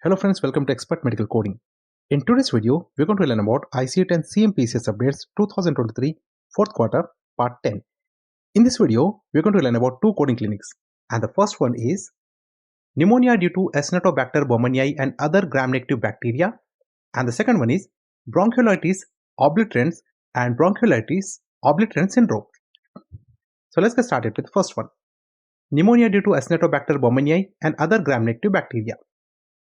Hello friends, welcome to Expert Medical Coding. In today's video, we're going to learn about ICD-10 CM PCS updates 2023 fourth quarter part 10. In this video, we're going to learn about two coding clinics, and the first one is pneumonia due to Acinetobacter baumannii and other gram-negative bacteria, and the second one is bronchiolitis obliterans and bronchiolitis obliterans syndrome. So let's get started with the first one. Pneumonia due to Acinetobacter baumannii and other gram-negative bacteria.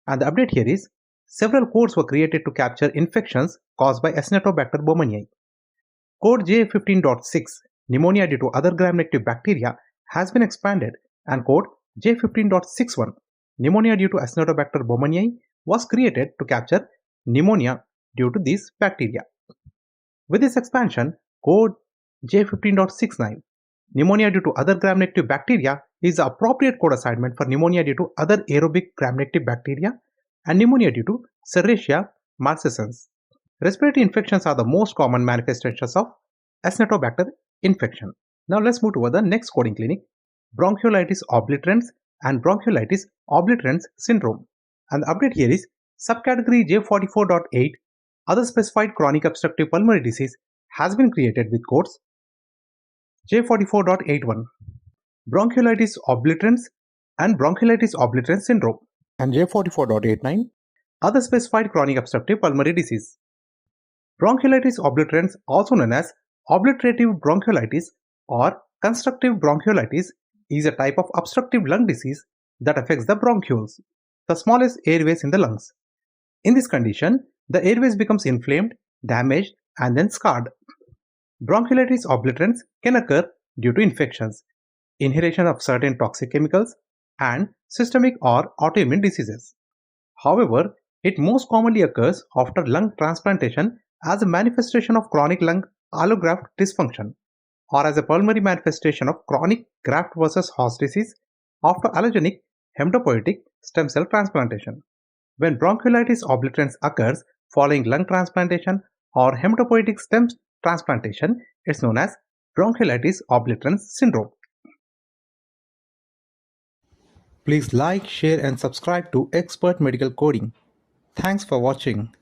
And the update here is, several codes were created to capture infections caused by Acinetobacter baumannii. Code J15.6, pneumonia due to other gram-negative bacteria, has been expanded, and code J15.61, pneumonia due to Acinetobacter baumannii, was created to capture pneumonia due to these bacteria. With this expansion, code J15.69, pneumonia due to other gram-negative bacteria, is the appropriate code assignment for pneumonia due to other aerobic gram-negative bacteria and pneumonia due to Serratia marcescens. Respiratory infections are the most common manifestations of Acinetobacter infection. Now let's move to the next coding clinic, bronchiolitis obliterans and bronchiolitis obliterans syndrome. And the update here is, subcategory J44.8, other specified chronic obstructive pulmonary disease, has been created with codes J44.81, bronchiolitis obliterans and bronchiolitis obliterans syndrome, and J44.89, other specified chronic obstructive pulmonary disease. Bronchiolitis obliterans, also known as obliterative bronchiolitis or constructive bronchiolitis, is a type of obstructive lung disease that affects the bronchioles, the smallest airways in the lungs. In this condition, the airways becomes inflamed, damaged, and then scarred. Bronchiolitis obliterans can occur due to infections, inhalation of certain toxic chemicals, and systemic or autoimmune diseases. However, it most commonly occurs after lung transplantation as a manifestation of chronic lung allograft dysfunction, or as a pulmonary manifestation of chronic graft versus host disease after allogenic hematopoietic stem cell transplantation. When bronchiolitis obliterans occurs following lung transplantation or hematopoietic stem transplantation, it's known as bronchiolitis obliterans syndrome. Please like, share and subscribe to Expert Medical Coding. Thanks for watching.